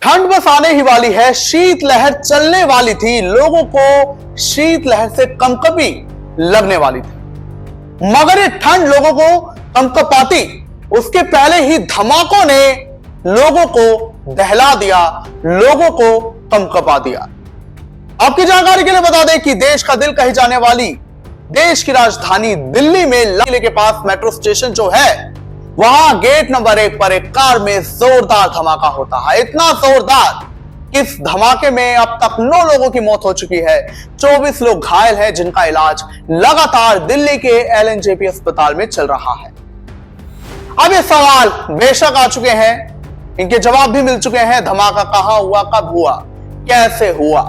ठंड बस आने ही वाली है, शीतलहर चलने वाली थी, लोगों को शीतलहर से कंपकपी लगने वाली थी। मगर ये ठंड लोगों को कंपकपाती उसके पहले ही धमाकों ने लोगों को दहला दिया, लोगों को कंपकपा दिया। आपकी जानकारी के लिए बता दें कि देश का दिल कही जाने वाली देश की राजधानी दिल्ली में लाल किले के पास मेट्रो स्टेशन जो है, वहां गेट नंबर 1 पर एक कार में जोरदार धमाका होता है। इतना जोरदार कि इस धमाके में अब तक 9 लोगों की मौत हो चुकी है, 24 लोग घायल हैं, जिनका इलाज लगातार दिल्ली के एलएनजेपी अस्पताल में चल रहा है। अब ये सवाल बेशक आ चुके हैं, इनके जवाब भी मिल चुके हैं। धमाका कहां हुआ, कब हुआ, कैसे हुआ,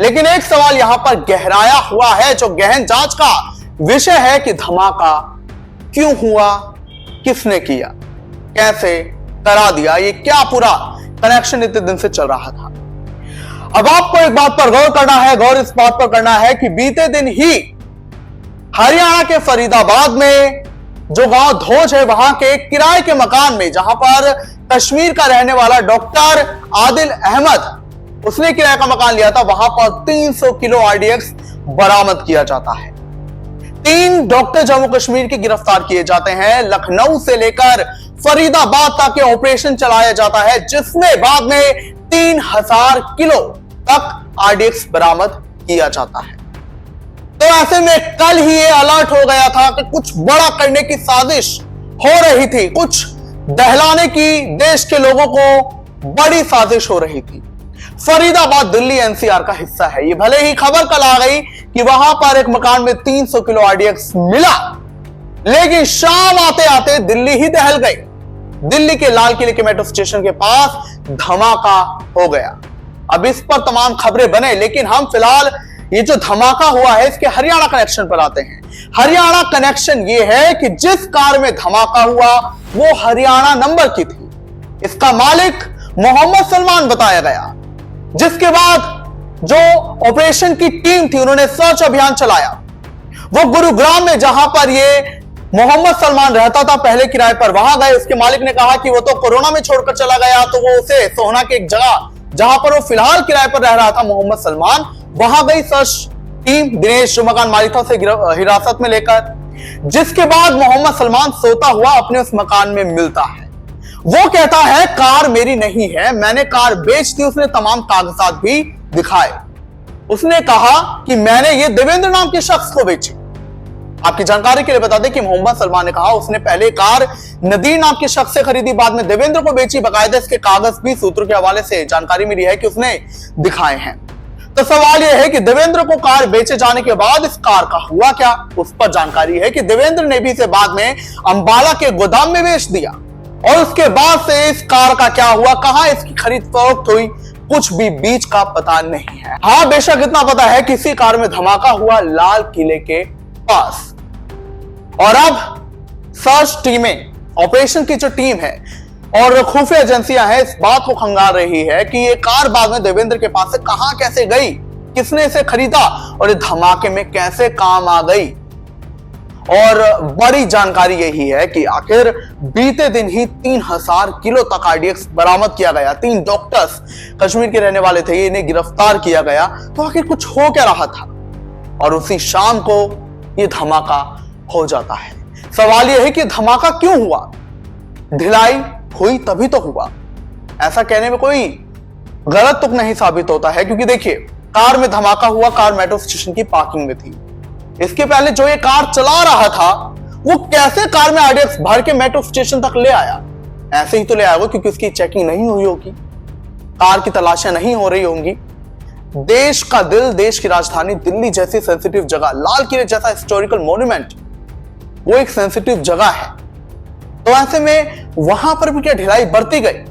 लेकिन एक सवाल यहां पर गहराया हुआ है, जो गहन जांच का विषय है कि धमाका क्यों हुआ, किसने किया, कैसे करा दिया, ये क्या पूरा कनेक्शन इतने दिन से चल रहा था। अब आपको एक बात पर गौर करना है, गौर इस बात पर करना है कि बीते दिन ही हरियाणा के फरीदाबाद में जो गांव धोज है, वहां के किराए के मकान में, जहां पर कश्मीर का रहने वाला डॉक्टर आदिल अहमद, उसने किराए का मकान लिया था, वहां पर 300 किलो आरडीएक्स बरामद किया जाता है। 3 डॉक्टर जम्मू कश्मीर के गिरफ्तार किए जाते हैं। लखनऊ से लेकर फरीदाबाद तक के ऑपरेशन चलाया जाता है, जिसमें बाद में 3000 किलो तक आरडीएक्स बरामद किया जाता है। तो ऐसे में कल ही ये अलर्ट हो गया था कि कुछ बड़ा करने की साजिश हो रही थी, कुछ दहलाने की देश के लोगों को बड़ी साजिश हो रही थी। फरीदाबाद दिल्ली एनसीआर का हिस्सा है। ये भले ही खबर कल आ गई कि वहां पर एक मकान में 300 किलो आरडीएक्स मिला, लेकिन शाम आते आते दिल्ली ही दहल गई। दिल्ली के लाल किले के मेट्रो स्टेशन के पास धमाका हो गया। अब इस पर तमाम खबरें बने, लेकिन हम फिलहाल ये जो धमाका हुआ है इसके हरियाणा कनेक्शन पर आते हैं। हरियाणा कनेक्शन ये है कि जिस कार में धमाका हुआ वो हरियाणा नंबर की थी। इसका मालिक मोहम्मद सलमान बताया गया, जिसके बाद जो ऑपरेशन की टीम थी उन्होंने सर्च अभियान चलाया। वो गुरुग्राम में, जहां पर ये मोहम्मद सलमान रहता था पहले किराए पर, वहां गए। उसके मालिक ने कहा कि वो तो कोरोना में छोड़कर चला गया, तो वो उसे सोहना की एक जगह जहां पर वो फिलहाल किराए पर रह रहा था मोहम्मद सलमान, वहां गई सर्च टीम दिनेश, जो मकान मालिक था, उसे हिरासत में लेकर। जिसके बाद मोहम्मद सलमान सोता हुआ अपने उस मकान में मिलता है। वो कहता है कार मेरी नहीं है, मैंने कार बेच दी। उसने तमाम कागजात भी दिखाए। उसने कहा कि मैंने ये देवेंद्र नाम के शख्स को बेची। आपकी जानकारी के लिए बता दें कि मोहम्मद सलमान ने कहा उसने पहले कार नदीर नाम के शख्स से खरीदी, बाद में देवेंद्र को बेची। बाकायदा इसके कागज भी सूत्रों के हवाले से जानकारी मिली है कि उसने दिखाए हैं। तो सवाल यह है कि देवेंद्र को कार बेचे जाने के बाद इस कार का हुआ क्या। उस पर जानकारी है कि देवेंद्र ने भी इसे बाद में अंबाला के गोदाम में बेच दिया, और उसके बाद से इस कार का क्या हुआ, कहां इसकी खरीद फरोख्त हुई, कुछ भी बीच का पता नहीं है। हां, बेशक इतना पता है कि इसी कार में धमाका हुआ लाल किले के पास। और अब सर्च टीमें, ऑपरेशन की जो टीम है और खुफिया एजेंसियां हैं, इस बात को खंगाल रही है कि ये कार बाद में देवेंद्र के पास से कहां कैसे गई, किसने इसे खरीदा और ये धमाके में कैसे काम आ गई। और बड़ी जानकारी यही है कि आखिर बीते दिन ही 3000 किलो तक आरडीएक्स बरामद किया गया। 3 डॉक्टर्स कश्मीर के रहने वाले थे, इन्हें गिरफ्तार किया गया। तो आखिर कुछ हो क्या रहा था, और उसी शाम को ये धमाका हो जाता है। सवाल यह है कि धमाका क्यों हुआ, ढिलाई हुई तभी तो हुआ। ऐसा कहने में कोई गलत तुक नहीं साबित होता है, क्योंकि देखिए कार में धमाका हुआ, कार मेट्रो स्टेशन की पार्किंग में थी। इसके पहले जो ये कार चला रहा था वो कैसे कार में आरडीएक्स भर के मेट्रो स्टेशन तक ले आया। ऐसे ही तो ले आया, क्योंकि उसकी चेकिंग नहीं हुई होगी, कार की तलाशियां नहीं हो रही होंगी। देश का दिल, देश की राजधानी दिल्ली जैसी सेंसिटिव जगह, लाल किले जैसा हिस्टोरिकल मॉन्यूमेंट, वो एक सेंसिटिव जगह है। तो ऐसे में वहां पर भी क्या ढिलाई बरती गई।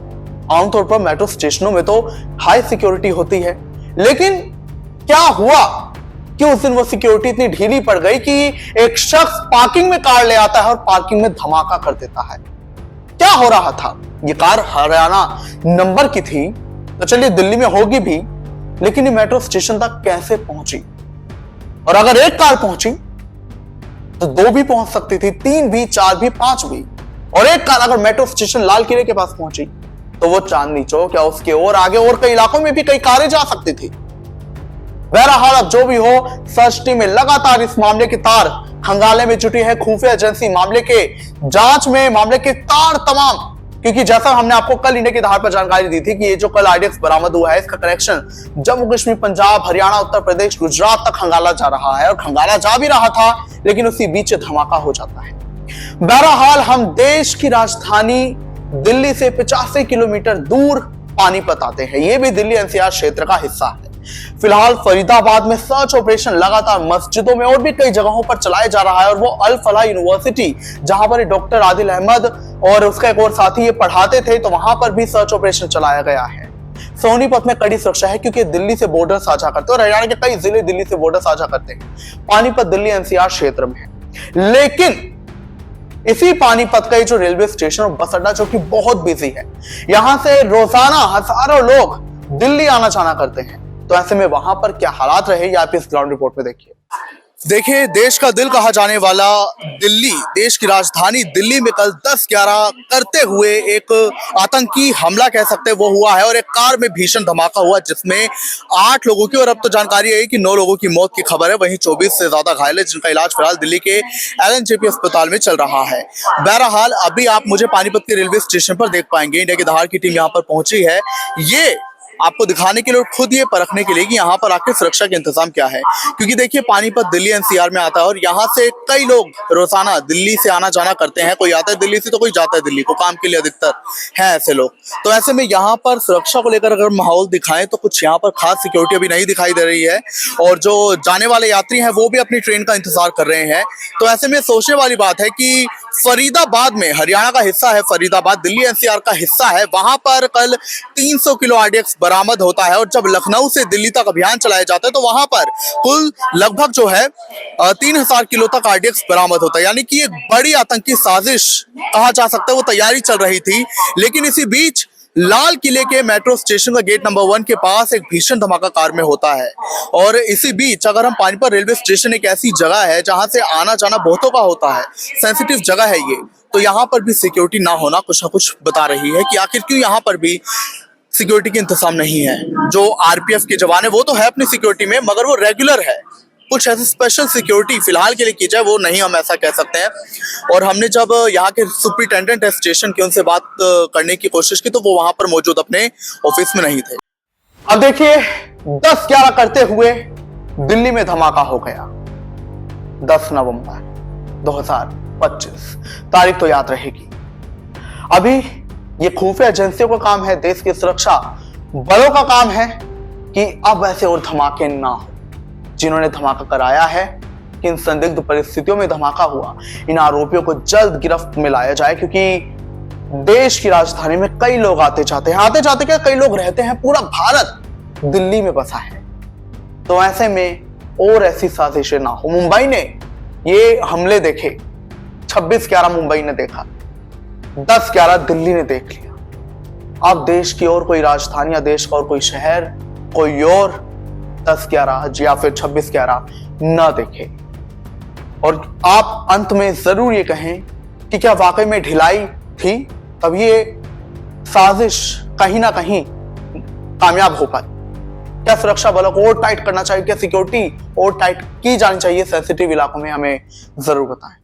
आमतौर पर मेट्रो स्टेशनों में तो हाई सिक्योरिटी होती है, लेकिन क्या हुआ कि उस दिन वो सिक्योरिटी इतनी ढीली पड़ गई कि एक शख्स पार्किंग में कार ले आता है और पार्किंग में धमाका कर देता है। क्या हो रहा था, ये कार हरियाणा नंबर की थी, तो चलिए दिल्ली में होगी भी, लेकिन ये मेट्रो स्टेशन तक कैसे पहुंची। और अगर एक कार पहुंची तो 2 भी पहुंच सकती थी, 3 भी, 4 भी, 5 भी। और एक कार अगर मेट्रो स्टेशन लाल किले के पास पहुंची तो वो चांदनी चौक या उसके और आगे और कई इलाकों में भी कई कारें जा सकती थी। बहरहाल अब जो भी हो, सर्च टीम में लगातार इस मामले की तार खंगालने में जुटी है। खुफिया एजेंसी मामले के जांच में मामले के तार तमाम, क्योंकि जैसा हमने आपको कल इंडिया के आधार पर जानकारी दी थी कि ये जो कल आईडीएक्स बरामद हुआ है, इसका कनेक्शन जम्मू कश्मीर, पंजाब, हरियाणा, उत्तर प्रदेश, गुजरात तक खंगाला जा रहा है और खंगाला जा भी रहा था, लेकिन उसी बीच धमाका हो जाता है। बहरहाल हम देश की राजधानी दिल्ली से 85 किलोमीटर दूर पानीपत आते हैं। यह भी दिल्ली एनसीआर क्षेत्र का हिस्सा है। फिलहाल फरीदाबाद में सर्च ऑपरेशन लगातार मस्जिदों में और भी कई जगहों पर चलाया जा रहा है और वो अल फलाह यूनिवर्सिटी, जहां पर डॉक्टर आदिल अहमद और उसका एक और साथी ये पढ़ाते थे, तो वहां पर भी सर्च ऑपरेशन चलाया गया है। सोनीपत में कड़ी सुरक्षा है क्योंकि दिल्ली से बॉर्डर साझा करते हैं और हरियाणा के कई जिले दिल्ली से बॉर्डर साझा करते हैं। पानीपत दिल्ली एनसीआर क्षेत्र में है, लेकिन इसी पानीपत का जो रेलवे स्टेशन और बस अड्डा जो कि बहुत बिजी है, यहां से रोजाना हजारों लोग दिल्ली आना जाना करते हैं। तो ऐसे में वहां पर क्या हालात रहे, आप इस ग्राउंड रिपोर्ट में देखिए, देश का दिल कहा जाने वाला दिल्ली, देश की राजधानी दिल्ली में कल 10-11 करते हुए एक आतंकी हमला कह सकते हैं वो हुआ है और एक कार में भीषण धमाका हुआ जिसमें 8 लोगों की, और अब तो जानकारी है कि 9 लोगों की मौत की खबर है। वहीं 24 से ज्यादा घायल है जिनका इलाज फिलहाल दिल्ली के LNJP अस्पताल में चल रहा है। बहरहाल अभी आप मुझे पानीपत के रेलवे स्टेशन पर देख पाएंगे। इंडिया की धार की टीम यहाँ पर पहुंची है, ये आपको दिखाने के लिए, खुद ये परखने के लिए कि यहाँ पर आखिर सुरक्षा के इंतजाम क्या है, क्योंकि देखिए पानीपत दिल्ली एनसीआर में आता है और यहाँ से कई लोग रोजाना दिल्ली से आना जाना करते हैं। कोई आता है दिल्ली से तो कोई जाता है दिल्ली को काम के लिए, अधिकतर हैं ऐसे लोग। तो ऐसे में यहाँ पर सुरक्षा को लेकर अगर माहौल दिखाएं तो कुछ यहाँ पर खास सिक्योरिटी अभी नहीं दिखाई दे रही है और जो जाने वाले यात्री हैं वो भी अपनी ट्रेन का इंतजार कर रहे हैं। तो ऐसे में सोचने वाली बात है कि फरीदाबाद में, हरियाणा का हिस्सा है फरीदाबाद, दिल्ली एनसीआर का हिस्सा है, वहां पर कल 300 किलो आरडीएक्स बरामद होता है और जब लखनऊ से दिल्ली तक अभियान चलाया जाता है तो वहां पर कुल लगभग जो है 3000 किलो तक आरडीएक्स बरामद होता है। यानी कि एक बड़ी आतंकी साजिश कहा जा सकता है, वो तैयारी चल रही थी। लेकिन इसी बीच लाल किले के मेट्रो स्टेशन का गेट नंबर 1 के पास एक भीषण धमाका कार में होता है और इसी बीच अगर हम पानीपत रेलवे स्टेशन एक ऐसी जगह है जहां से आना जाना बहुतों का होता है, सेंसिटिव जगह है ये, तो यहाँ पर भी सिक्योरिटी ना होना कुछ ना कुछ बता रही है कि आखिर क्यों यहाँ पर भी सिक्योरिटी के इंतजाम नहीं है। जो आरपीएफ के जवान है वो तो है अपनी सिक्योरिटी में, मगर वो रेगुलर है, कुछ ऐसी स्पेशल सिक्योरिटी फिलहाल के लिए की जाए वो नहीं, हम ऐसा कह सकते हैं। और हमने जब यहाँ के सुपरिटेंडेंट है स्टेशन के, उनसे बात करने की कोशिश की तो वो वहां पर मौजूद अपने ऑफिस में नहीं थे। अब देखिए 10-11 करते हुए दिल्ली में धमाका हो गया। 10 नवंबर 2025 तारीख तो याद रहेगी। अभी ये खुफिया एजेंसियों का काम है, देश की सुरक्षा बलों का काम है कि अब ऐसे और धमाके ना हो। जिन्होंने धमाका कराया है, किन संदिग्ध परिस्थितियों में धमाका हुआ, इन आरोपियों को जल्द गिरफ्त में लाया जाए, क्योंकि देश की राजधानी में कई लोग आते जाते हैं, आते जाते क्या कई लोग रहते हैं, पूरा भारत दिल्ली में बसा है। तो ऐसे में और ऐसी साजिशें ना हो। मुंबई ने ये हमले देखे, 26/11 मुंबई ने देखा, 10/11 दिल्ली ने देख लिया। अब देश की और कोई राजधानी या देश का और कोई शहर, कोई और 10/11 या फिर 26/11 न देखे। और आप अंत में जरूर ये कहें कि क्या वाकई में ढिलाई थी, तब ये साजिश कहीं ना कहीं कामयाब हो पाई। क्या सुरक्षा बलों को और टाइट करना चाहिए, क्या सिक्योरिटी और टाइट की जानी चाहिए सेंसिटिव इलाकों में, हमें जरूर बताएं।